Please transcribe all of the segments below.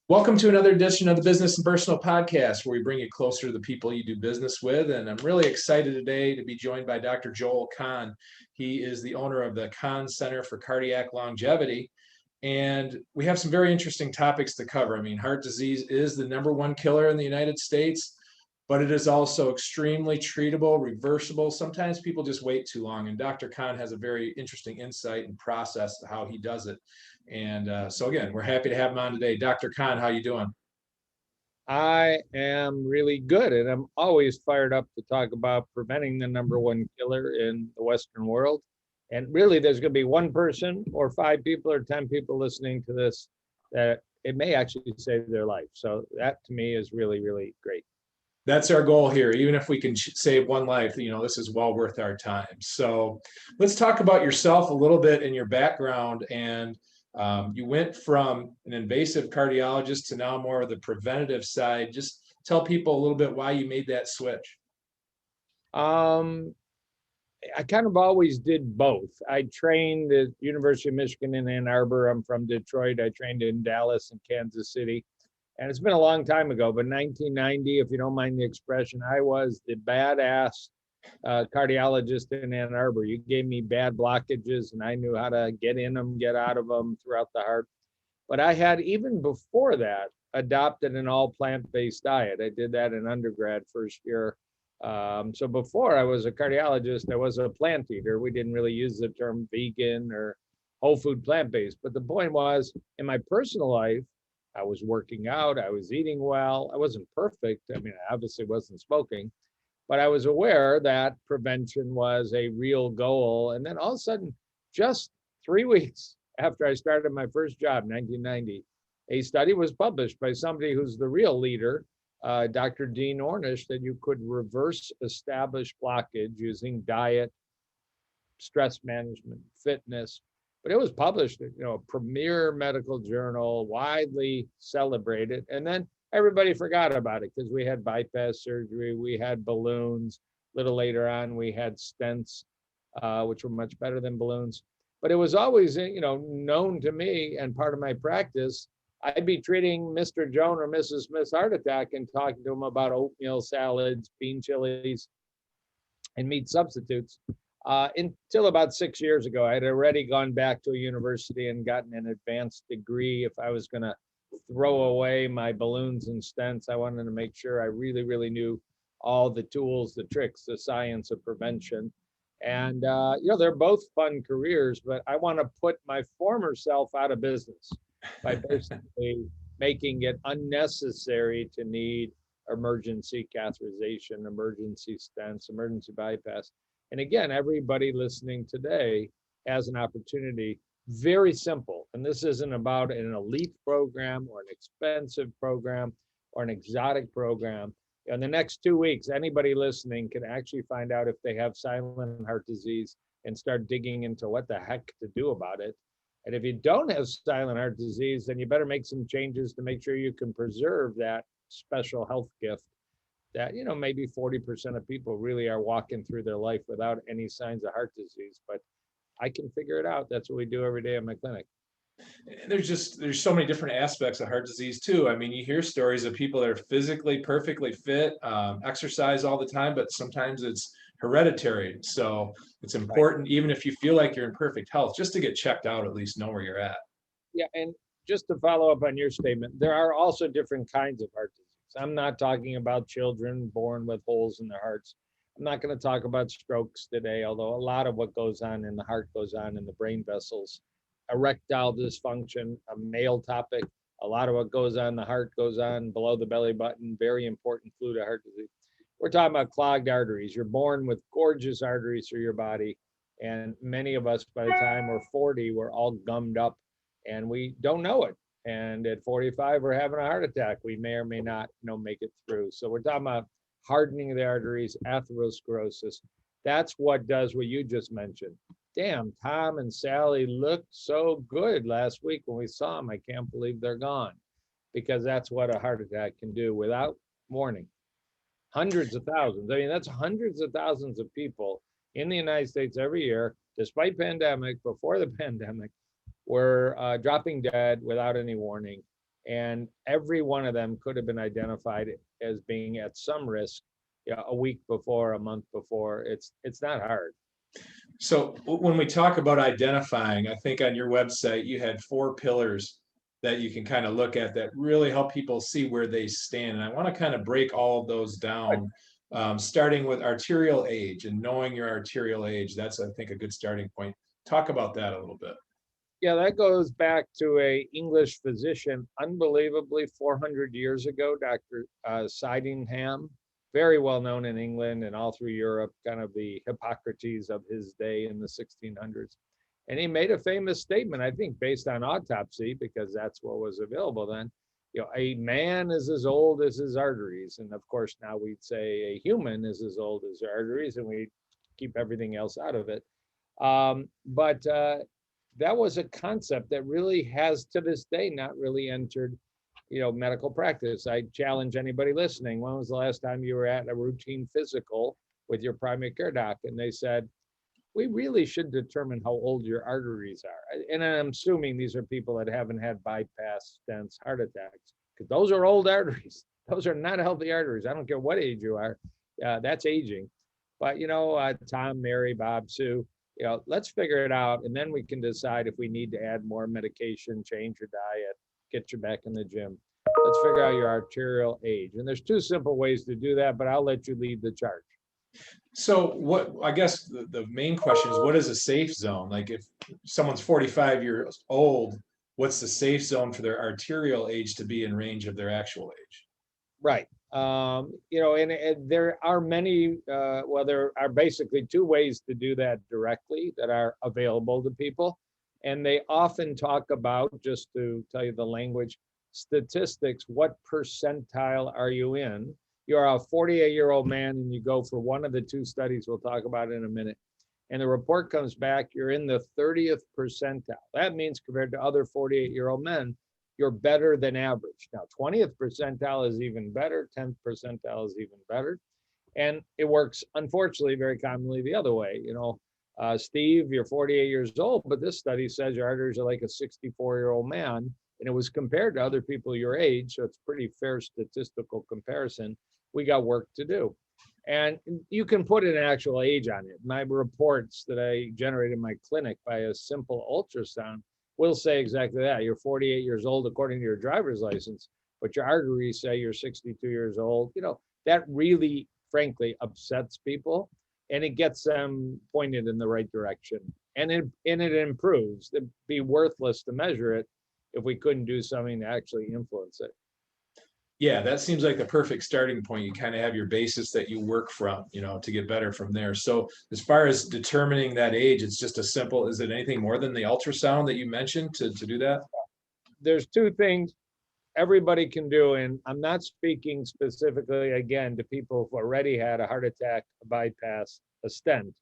Welcome to another edition of the Business and Personal Podcast, where we bring you closer to the people you do business with. And I'm really excited today to be joined by Dr. Joel Kahn. He is the owner of the Kahn Center for Cardiac Longevity. And we have some very interesting topics to cover. I mean, heart disease is the #1 killer in the United States, but it is also extremely treatable, reversible. Sometimes people just wait too long. And Dr. Kahn has a very interesting insight and process to how he does it. And so again, we're happy to have him on today. Dr. Kahn, how you doing? I am really good, and I'm always fired up to talk about preventing the #1 killer in the Western world. And really, there's going to be one person or 5 people or 10 people listening to this that it may actually save their life. So that to me is really, really great. That's our goal here. Even if we can save one life, this is well worth our time. So let's talk about yourself a little bit and your background. And you went from an invasive cardiologist to now more of the preventative side. Just tell people a little bit why you made that switch. I kind of always did both. I trained at University of Michigan in Ann Arbor. I'm from Detroit. I trained in Dallas and Kansas City. And it's been a long time ago, but 1990, if you don't mind the expression, I was the badass cardiologist in Ann Arbor. You gave me bad blockages and I knew how to get in them, get out of them throughout the heart. But I had, even before that, adopted an all plant-based diet. I did that in undergrad first year. So before I was a cardiologist, I was a plant eater. We didn't really use the term vegan or whole food plant-based. But the point was, in my personal life, I was working out, I was eating well. I wasn't perfect. I mean, I obviously wasn't smoking, but I was aware that prevention was a real goal. And then all of a sudden, just 3 weeks after I started my first job, 1990, a study was published by somebody who's the real leader, Dr. Dean Ornish, that you could reverse established blockage using diet, stress management, fitness. But it was published in a premier medical journal, widely celebrated. And then everybody forgot about it because we had bypass surgery, we had balloons. A little later on, we had stents, which were much better than balloons. But it was always, known to me, and part of my practice, I'd be treating Mr. Jones or Mrs. Smith's heart attack and talking to them about oatmeal salads, bean chilies, and meat substitutes. Until about 6 years ago, I had already gone back to a university and gotten an advanced degree. If I was going to throw away my balloons and stents, I wanted to make sure I really, really knew all the tools, the tricks, the science of prevention. And, they're both fun careers, but I want to put my former self out of business by basically making it unnecessary to need emergency catheterization, emergency stents, emergency bypass. And again, everybody listening today has an opportunity, very simple. And this isn't about an elite program or an expensive program or an exotic program. In the next 2 weeks, anybody listening can actually find out if they have silent heart disease and start digging into what the heck to do about it. And if you don't have silent heart disease, then you better make some changes to make sure you can preserve that special health gift that, maybe 40% of people really are walking through their life without any signs of heart disease, but I can figure it out. That's what we do every day in my clinic. There's so many different aspects of heart disease too. I mean, you hear stories of people that are physically perfectly fit, exercise all the time, but sometimes it's hereditary. So it's important, even if you feel like you're in perfect health, just to get checked out, at least know where you're at. Yeah, and just to follow up on your statement, there are also different kinds of heart disease. I'm not talking about children born with holes in their hearts. I'm not going to talk about strokes today, although a lot of what goes on in the heart goes on in the brain vessels. Erectile dysfunction, a male topic. A lot of what goes on in the heart goes on below the belly button, very important clue to heart disease. We're talking about clogged arteries. You're born with gorgeous arteries through your body. And many of us, by the time we're 40, we're all gummed up and we don't know it. And at 45, we're having a heart attack. We may or may not, make it through. So we're talking about hardening of the arteries, atherosclerosis. That's what does what you just mentioned. Damn, Tom and Sally looked so good last week when we saw them. I can't believe they're gone, because that's what a heart attack can do without warning. Hundreds of thousands. I mean, that's hundreds of thousands of people in the United States every year, despite pandemic, before the pandemic, were dropping dead without any warning. And every one of them could have been identified as being at some risk, a week before, a month before. It's not hard. So when we talk about identifying, I think on your website you had 4 pillars that you can kind of look at that really help people see where they stand. And I want to kind of break all of those down, starting with arterial age and knowing your arterial age. That's, I think, a good starting point. Talk about that a little bit. Yeah, that goes back to a English physician, unbelievably 400 years ago, Dr. Sydenham, very well known in England and all through Europe, kind of the Hippocrates of his day in the 1600s. And he made a famous statement, I think, based on autopsy, because that's what was available then. A man is as old as his arteries. And of course, now we'd say a human is as old as their arteries, and we keep everything else out of it. But that was a concept that really has to this day not really entered medical practice. I challenge anybody listening, when was the last time you were at a routine physical with your primary care doc and they said, we really should determine how old your arteries are? And I'm assuming these are people that haven't had bypass, stents, heart attacks, because those are old arteries. Those are not healthy arteries. I don't care what age you are. That's aging. But Tom, Mary, Bob, Sue, let's figure it out, and then we can decide if we need to add more medication, change your diet, get you back in the gym. Let's figure out your arterial age. And there's 2 simple ways to do that, but I'll let you lead the charge. So what, I guess the main question is, what is a safe zone? Like if someone's 45 years old, what's the safe zone for their arterial age to be in range of their actual age? Right. And there are many, there are basically 2 ways to do that directly that are available to people. And they often talk about, just to tell you the language, statistics, what percentile are you in? You're a 48-year-old man and you go for one of the 2 studies we'll talk about in a minute. And the report comes back, you're in the 30th percentile. That means compared to other 48-year-old men, you're better than average. Now, 20th percentile is even better, 10th percentile is even better. And it works, unfortunately, very commonly the other way. Steve, you're 48 years old, but this study says your arteries are like a 64-year-old man, and it was compared to other people your age, so it's pretty fair statistical comparison. We got work to do. And you can put an actual age on it. My reports that I generate in my clinic by a simple ultrasound will say exactly that. You're 48 years old according to your driver's license, but your arteries say you're 62 years old. That really, frankly, upsets people, and it gets them pointed in the right direction. And it improves. It'd be worthless to measure it if we couldn't do something to actually influence it. Yeah, that seems like the perfect starting point. You kind of have your basis that you work from, to get better from there. So as far as determining that age, it's just a simple, is it anything more than the ultrasound that you mentioned to do that? There's 2 things everybody can do, and I'm not speaking specifically, again, to people who've already had a heart attack, a bypass, a stent.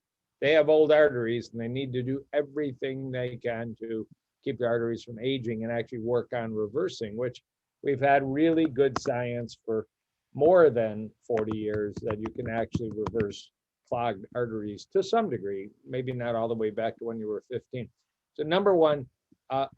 They have old arteries and they need to do everything they can to keep their arteries from aging and actually work on reversing, which we've had really good science for more than 40 years that you can actually reverse clogged arteries to some degree, maybe not all the way back to when you were 15. So number one,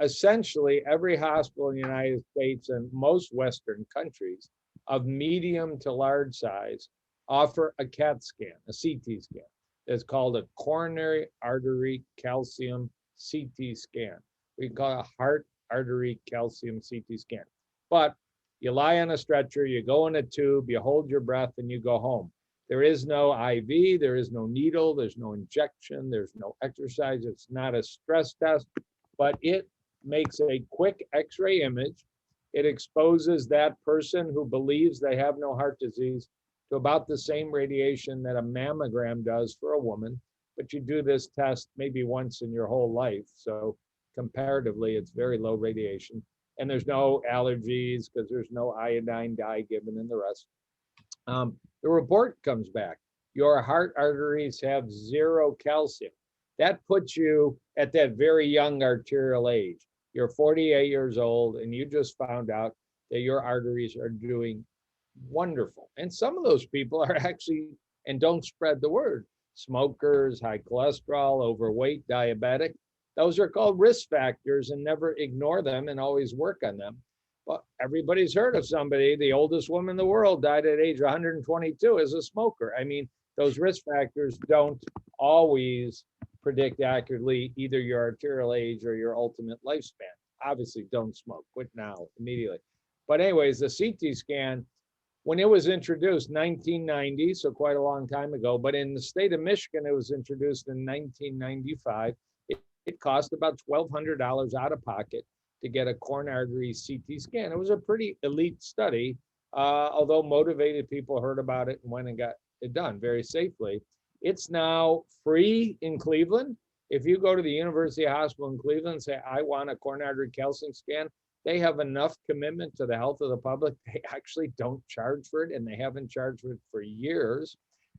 essentially every hospital in the United States and most Western countries of medium to large size offer a CAT scan, a CT scan. It's called a coronary artery calcium CT scan. We call it a heart artery calcium CT scan. But you lie on a stretcher, you go in a tube, you hold your breath, and you go home. There is no IV, there is no needle, there's no injection, there's no exercise. It's not a stress test, but it makes a quick X-ray image. It exposes that person who believes they have no heart disease to about the same radiation that a mammogram does for a woman. But you do this test maybe once in your whole life. So comparatively, it's very low radiation. And there's no allergies because there's no iodine dye given in the rest. The report comes back. Your heart arteries have 0 calcium. That puts you at that very young arterial age. You're 48 years old and you just found out that your arteries are doing wonderful. And some of those people are actually, and don't spread the word, smokers, high cholesterol, overweight, diabetic. Those are called risk factors, and never ignore them and always work on them. But everybody's heard of somebody, the oldest woman in the world died at age 122 as a smoker. I mean, those risk factors don't always predict accurately either your arterial age or your ultimate lifespan. Obviously, don't smoke, quit now, immediately. But anyways, the CT scan, when it was introduced, 1990, so quite a long time ago, but in the state of Michigan, it was introduced in 1995. It cost about $1,200 out of pocket to get a coronary artery CT scan. It was a pretty elite study, although motivated people heard about it and went and got it done very safely. It's now free in Cleveland. If you go to the University Hospital in Cleveland and say, I want a coronary artery calcium scan, they have enough commitment to the health of the public. They actually don't charge for it, and they haven't charged for it for years.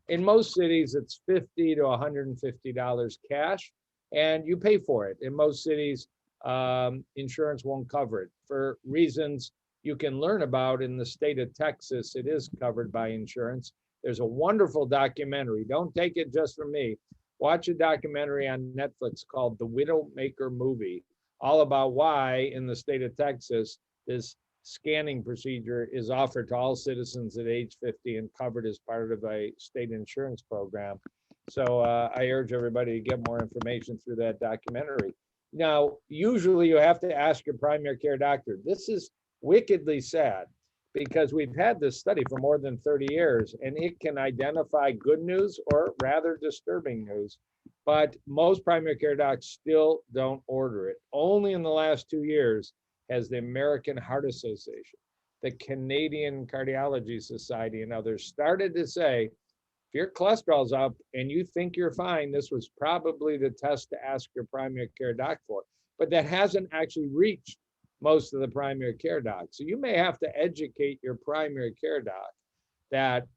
In most cities, it's $50 to $150 cash, and you pay for it. In most cities, insurance won't cover it for reasons you can learn about. In the state of Texas, it is covered by insurance. There's a wonderful documentary. Don't take it just from me. Watch a documentary on Netflix called The Widowmaker Movie, all about why in the state of Texas, this scanning procedure is offered to all citizens at age 50 and covered as part of a state insurance program. So I urge everybody to get more information through that documentary. Now, usually you have to ask your primary care doctor. This is wickedly sad because we've had this study for more than 30 years, and it can identify good news or rather disturbing news. But most primary care docs still don't order it. Only in the last 2 years has the American Heart Association, the Canadian Cardiology Society, and others started to say, if your cholesterol's up and you think you're fine, this was probably the test to ask your primary care doc for. But that hasn't actually reached most of the primary care docs. So you may have to educate your primary care doc that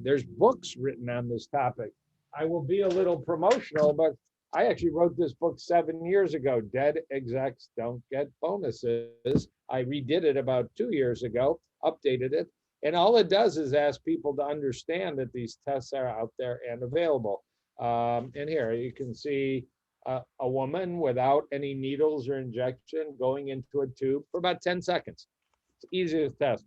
there's books written on this topic. I will be a little promotional, but I actually wrote this book 7 years ago, Dead Execs Don't Get Bonuses. I redid it about 2 years ago, updated it. And all it does is ask people to understand that these tests are out there and available. And here you can see a woman without any needles or injection going into a tube for about 10 seconds. It's the easiest test.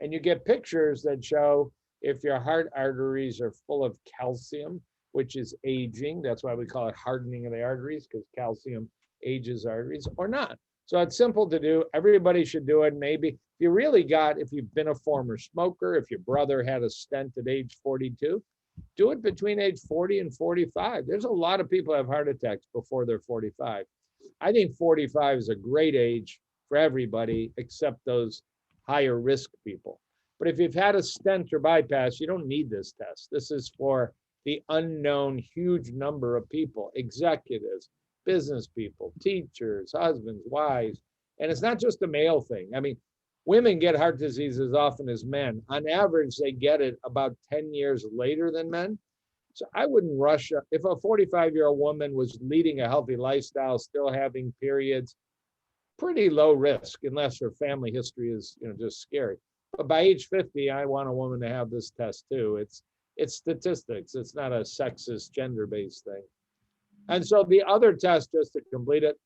And you get pictures that show if your heart arteries are full of calcium, which is aging. That's why we call it hardening of the arteries, because calcium ages arteries, or not. So it's simple to do. Everybody should do it. Maybe if you've been a former smoker, if your brother had a stent at age 42, do it between age 40 and 45. There's a lot of people who have heart attacks before they're 45. I think 45 is a great age for everybody except those higher risk people. But if you've had a stent or bypass, you don't need this test. This is for the unknown huge number of people, executives, business people, teachers, husbands, wives. And it's not just a male thing. I mean, women get heart disease as often as men. On average, they get it about 10 years later than men. So I wouldn't rush. If a 45-year-old woman was leading a healthy lifestyle, still having periods, pretty low risk, unless her family history is just scary. But by age 50, I want a woman to have this test too. It's statistics. It's not a sexist, gender-based thing. And so the other test, just to complete it,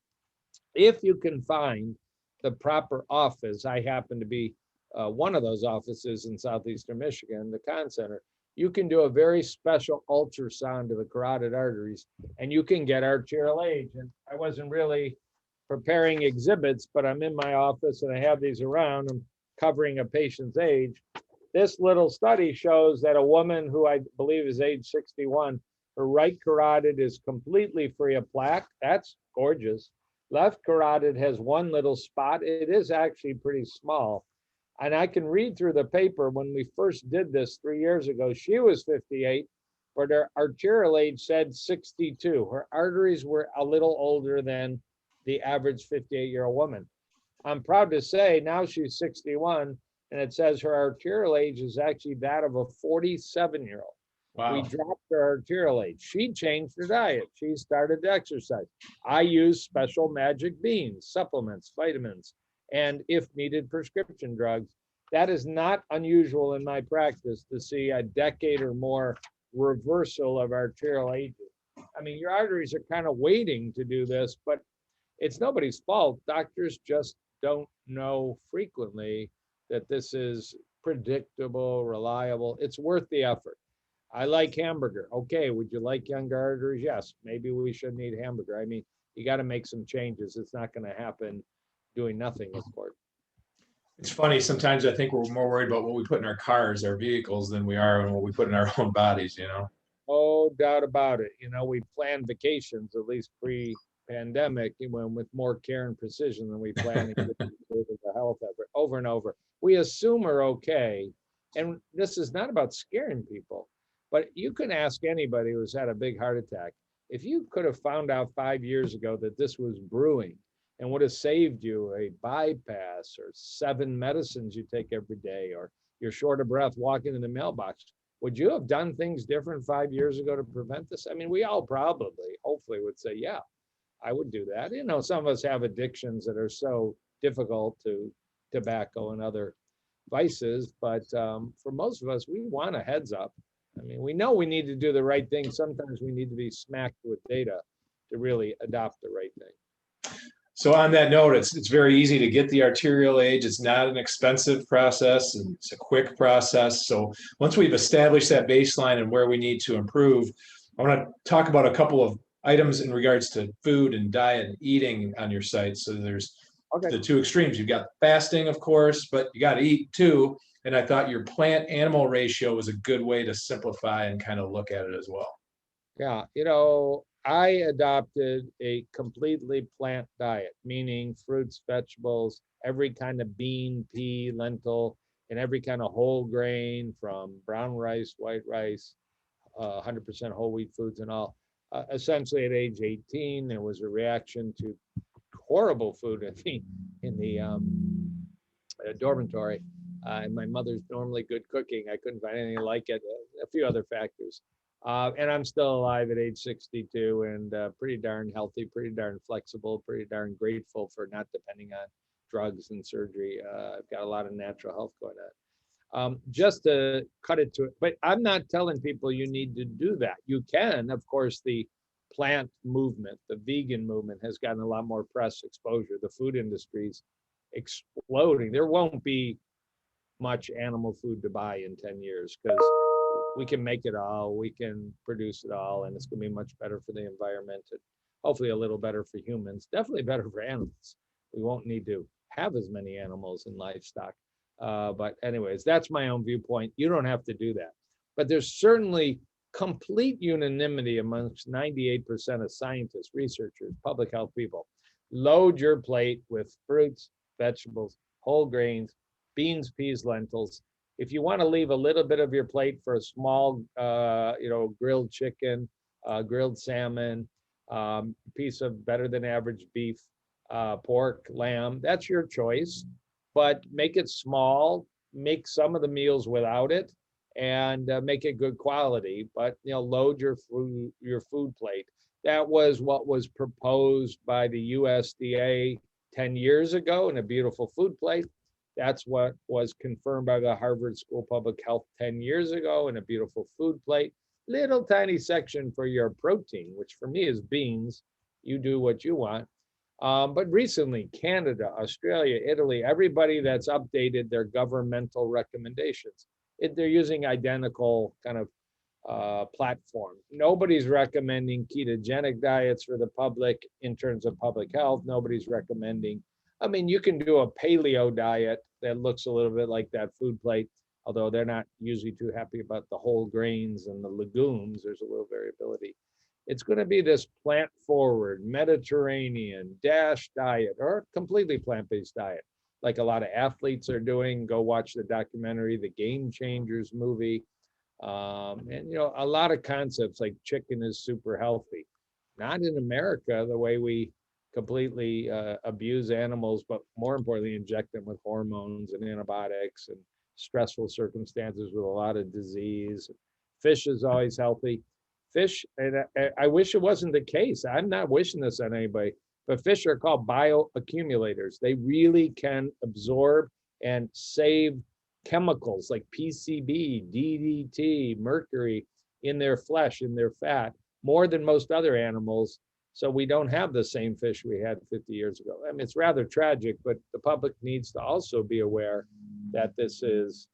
if you can find the proper office, I happen to be one of those offices in southeastern Michigan, the Kahn Center, you can do a very special ultrasound of the carotid arteries, and you can get arterial age. And I wasn't really preparing exhibits, but I'm in my office and I have these around. I'm covering a patient's age. This little study shows that a woman who I believe is age 61, her right carotid is completely free of plaque. That's gorgeous. Left carotid has one little spot. It is actually pretty small. And I can read through the paper. When we first did this 3 years ago, she was 58, but her arterial age said 62. Her arteries were a little older than the average 58-year-old woman. I'm proud to say now she's 61, and it says her arterial age is actually that of a 47-year-old. Wow. We dropped her arterial age. She changed her diet. She started to exercise. I use special magic beans, supplements, vitamins, and if needed, prescription drugs. That is not unusual in my practice to see a decade or more reversal of arterial aging. I mean, your arteries are kind of waiting to do this, but it's nobody's fault. Doctors just don't know frequently that this is predictable, reliable. It's worth the effort. I like hamburger. Okay, would you like younger arteries? Yes, maybe we shouldn't eat hamburger. I mean, you got to make some changes. It's not going to happen doing nothing, of course. It's funny, sometimes I think we're more worried about what we put in our cars, our vehicles, than we are on what we put in our own bodies, you know? No doubt about it. You know, we plan vacations, at least pre-pandemic, with more care and precision than we plan to get the health effort over and over. We assume we're okay. And this is not about scaring people, but you can ask anybody who's had a big heart attack. If you could have found out 5 years ago that this was brewing and would have saved you a bypass or 7 medicines you take every day, or you're short of breath walking in the mailbox, would you have done things different 5 years ago to prevent this? I mean, we all probably, hopefully, would say, yeah, I would do that. You know, some of us have addictions that are so difficult to tobacco and other vices, but for most of us, we want a heads up. I mean, we know we need to do the right thing. Sometimes we need to be smacked with data to really adopt the right thing. So on that note, it's very easy to get the arterial age. It's not an expensive process, and it's a quick process. So once we've established that baseline and where we need to improve, I want to talk about a couple of items in regards to food and diet and eating on your site. So there's the two extremes. You've got fasting, of course, but you got to eat too. And I thought your plant animal ratio was a good way to simplify and kind of look at it as well. Yeah, you know, I adopted a completely plant diet, meaning fruits, vegetables, every kind of bean, pea, lentil, and every kind of whole grain, from brown rice, white rice, 100% whole wheat foods and all. Essentially, at age 18, there was a reaction to horrible food in the dormitory. And my mother's normally good cooking. I couldn't find anything like it. A few other factors. And I'm still alive at age 62 and pretty darn healthy, pretty darn flexible, pretty darn grateful for not depending on drugs and surgery. I've got a lot of natural health going on. Just to cut it to it, but I'm not telling people you need to do that. You can, of course, the plant movement, the vegan movement has gotten a lot more press exposure. The food industry's exploding. There won't be much animal food to buy in 10 years because we can make it all, we can produce it all, and it's going to be much better for the environment and hopefully a little better for humans, definitely better for animals. We won't need to have as many animals and livestock. But anyways, that's my own viewpoint. You don't have to do that. But there's certainly complete unanimity amongst 98% of scientists, researchers, public health people. Load your plate with fruits, vegetables, whole grains, beans, peas, lentils. If you want to leave a little bit of your plate for a small, grilled chicken, grilled salmon, piece of better than average beef, pork, lamb, that's your choice. But make it small, make some of the meals without it, and make it good quality. But load your food plate. That was what was proposed by the USDA 10 years ago in a beautiful food plate. That's what was confirmed by the Harvard School of Public Health 10 years ago in a beautiful food plate. Little tiny section for your protein, which for me is beans. You do what you want. But recently, Canada, Australia, Italy, everybody that's updated their governmental recommendations, they're using identical kind of platform. Nobody's recommending ketogenic diets for the public in terms of public health. Nobody's recommending, I mean, you can do a paleo diet that looks a little bit like that food plate, although they're not usually too happy about the whole grains and the legumes. There's a little variability. It's going to be this plant forward, Mediterranean, DASH diet, or completely plant-based diet, like a lot of athletes are doing. Go watch the documentary, the Game Changers movie. And a lot of concepts like chicken is super healthy. Not in America, the way we completely abuse animals, but more importantly, inject them with hormones and antibiotics and stressful circumstances with a lot of disease. Fish is always healthy. Fish, and I wish it wasn't the case. I'm not wishing this on anybody, but fish are called bioaccumulators. They really can absorb and save chemicals like PCB, DDT, mercury in their flesh, in their fat, more than most other animals. So we don't have the same fish we had 50 years ago. I mean, it's rather tragic, but the public needs to also be aware that this is,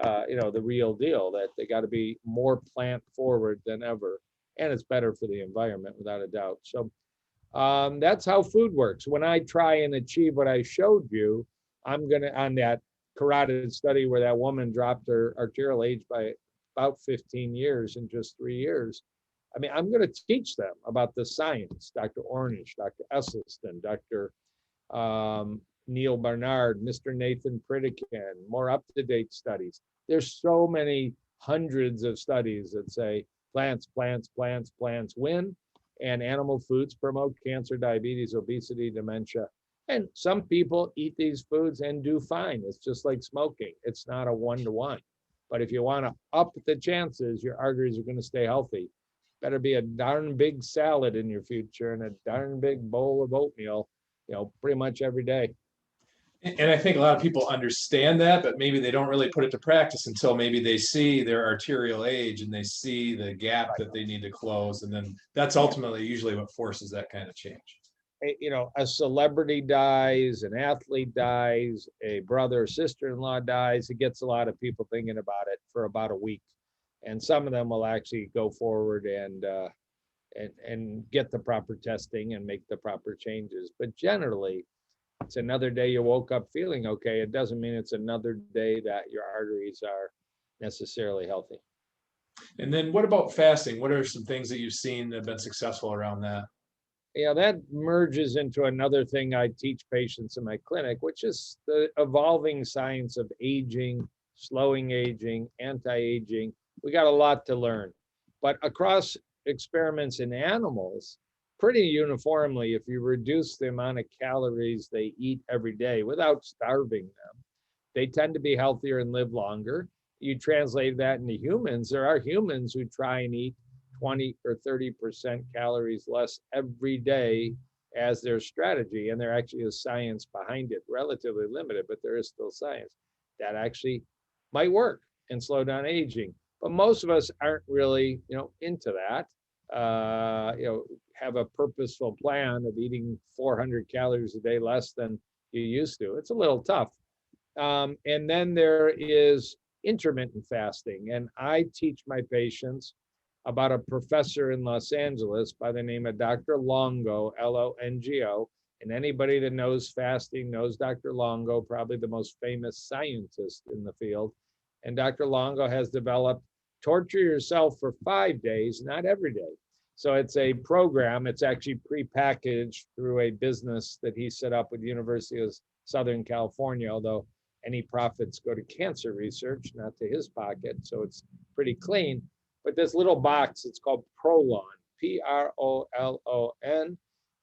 the real deal, that they got to be more plant forward than ever. And it's better for the environment without a doubt. So that's how food works. When I try and achieve what I showed you, I'm going to, on that carotid study where that woman dropped her arterial age by about 15 years in just 3 years. I mean, I'm going to teach them about the science, Dr. Ornish, Dr. Esselstyn, Dr. Neil Barnard, Mr. Nathan Pritikin, more up-to-date studies. There's so many hundreds of studies that say plants, plants, plants, plants win, and animal foods promote cancer, diabetes, obesity, dementia. And some people eat these foods and do fine. It's just like smoking. It's not a one-to-one. But if you want to up the chances, your arteries are going to stay healthy. Better be a darn big salad in your future and a darn big bowl of oatmeal, pretty much every day. And I think a lot of people understand that, but maybe they don't really put it to practice until maybe they see their arterial age and they see the gap that they need to close. And then that's ultimately usually what forces that kind of change. A celebrity dies, an athlete dies, a brother or sister-in-law dies. It gets a lot of people thinking about it for about a week. And some of them will actually go forward and get the proper testing and make the proper changes. But generally, it's another day you woke up feeling okay. It doesn't mean it's another day that your arteries are necessarily healthy. And then what about fasting? What are some things that you've seen that have been successful around that? Yeah, that merges into another thing I teach patients in my clinic, which is the evolving science of aging, slowing aging, anti-aging. We got a lot to learn. But across experiments in animals, pretty uniformly, if you reduce the amount of calories they eat every day without starving them, they tend to be healthier and live longer. You translate that into humans. There are humans who try and eat 20 or 30% calories less every day as their strategy. And there actually is science behind it, relatively limited, but there is still science that actually might work and slow down aging. But most of us aren't really, into that. Have a purposeful plan of eating 400 calories a day less than you used to. It's a little tough. And then there is intermittent fasting. And I teach my patients about a professor in Los Angeles by the name of Dr. Longo, Longo. And anybody that knows fasting knows Dr. Longo, probably the most famous scientist in the field. And Dr. Longo has developed torture yourself for 5 days, not every day. So it's a program. It's actually prepackaged through a business that he set up with the University of Southern California, although any profits go to cancer research, not to his pocket. So it's pretty clean. But this little box, it's called Prolon, Prolon.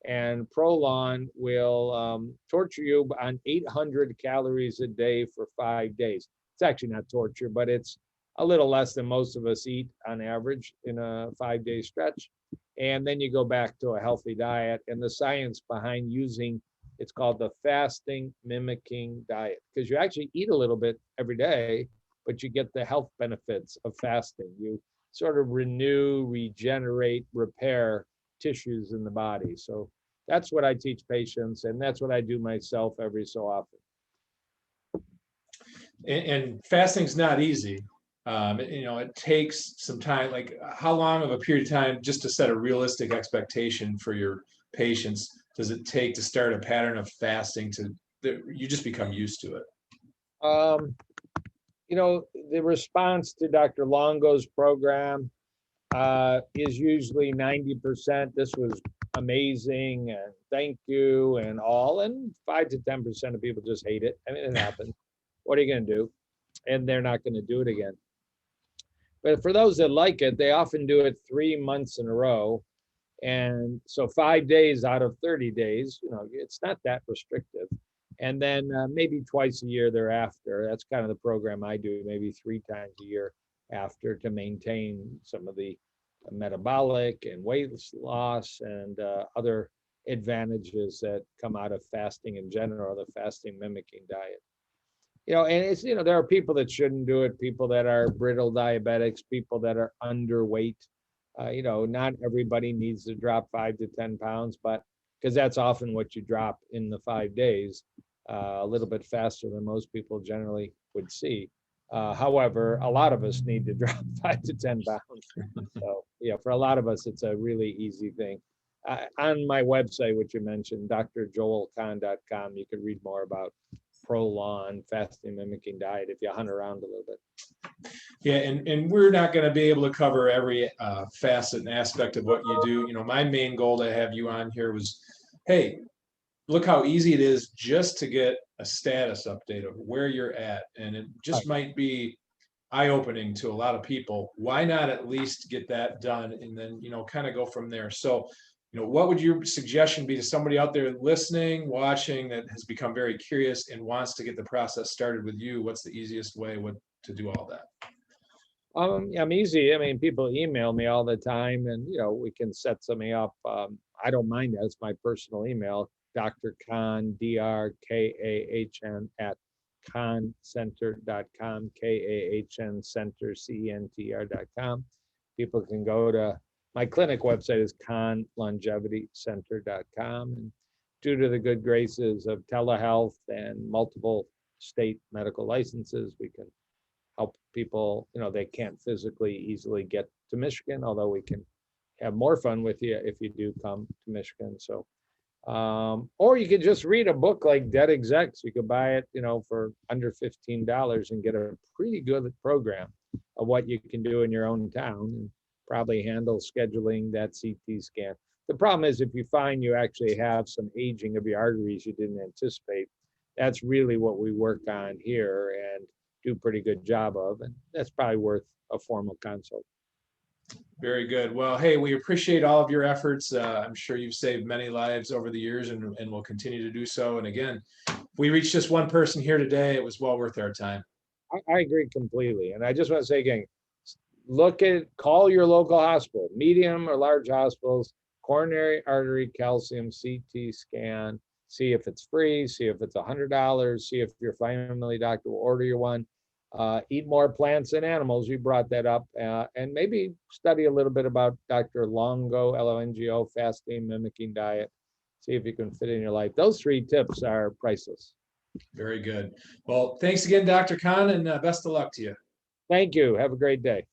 And Prolon will torture you on 800 calories a day for 5 days. It's actually not torture, but it's a little less than most of us eat on average in a 5-day stretch. And then you go back to a healthy diet. And the science behind using, it's called the fasting mimicking diet, because you actually eat a little bit every day, but you get the health benefits of fasting. You sort of renew, regenerate, repair tissues in the body. So that's what I teach patients, and that's what I do myself every so often. And fasting's not easy. It takes some time. Like, how long of a period of time, just to set a realistic expectation for your patients, does it take to start a pattern of fasting you just become used to it? The response to Dr. Longo's program is usually 90%. This was amazing and thank you and all. And 5 to 10% of people just hate it. I mean, it happens. What are you going to do? And they're not going to do it again. But for those that like it, they often do it 3 months in a row. And so 5 days out of 30 days, it's not that restrictive. And then maybe twice a year thereafter. That's kind of the program I do, maybe 3 times a year after, to maintain some of the metabolic and weight loss and other advantages that come out of fasting in general, the fasting mimicking diet. And it's, there are people that shouldn't do it, people that are brittle diabetics, people that are underweight. Not everybody needs to drop 5 to 10 pounds, but because that's often what you drop in the 5 days, a little bit faster than most people generally would see. However, a lot of us need to drop 5 to 10 pounds. So yeah, for a lot of us, it's a really easy thing. On my website, which you mentioned, drjoelkahn.com, you can read more about Prolon, fasting mimicking diet if you hunt around a little bit. Yeah, and we're not going to be able to cover every facet and aspect of what you do. My main goal to have you on here was, hey, look how easy it is just to get a status update of where you're at. And it just might be eye-opening to a lot of people. Why not at least get that done and then, kind of go from there? So, what would your suggestion be to somebody out there listening, watching, that has become very curious and wants to get the process started with you? What's the easiest way to do all that? I'm easy. I mean, people email me all the time, and we can set something up. I don't mind that. It's my personal email, Dr. Kahn, DRKAHN at kahncenter.com, KAHN center, CENTR.com. People can go to my clinic website is kahnlongevitycenter.com. And due to the good graces of telehealth and multiple state medical licenses, we can help people. They can't physically easily get to Michigan, although we can have more fun with you if you do come to Michigan. So, or you could just read a book like Dead Execs. You could buy it, for under $15 and get a pretty good program of what you can do in your own town, and probably handle scheduling that CT scan. The problem is if you find you actually have some aging of your arteries you didn't anticipate, that's really what we work on here and do a pretty good job of, and that's probably worth a formal consult. Very good. Well, hey, we appreciate all of your efforts. I'm sure you've saved many lives over the years and will continue to do so. And again, if we reached just one person here today, it was well worth our time. I agree completely. And I just want to say again, call your local hospital, medium or large hospitals, coronary artery calcium CT scan, see if it's free, see if it's $100, see if your family doctor will order you one. Eat more plants and animals. You brought that up, and maybe study a little bit about Dr. Longo, LONGO, fasting mimicking diet. See if you can fit in your life. Those 3 tips are priceless. Very good. Well, thanks again, Dr. Kahn, and best of luck to you. Thank you. Have a great day.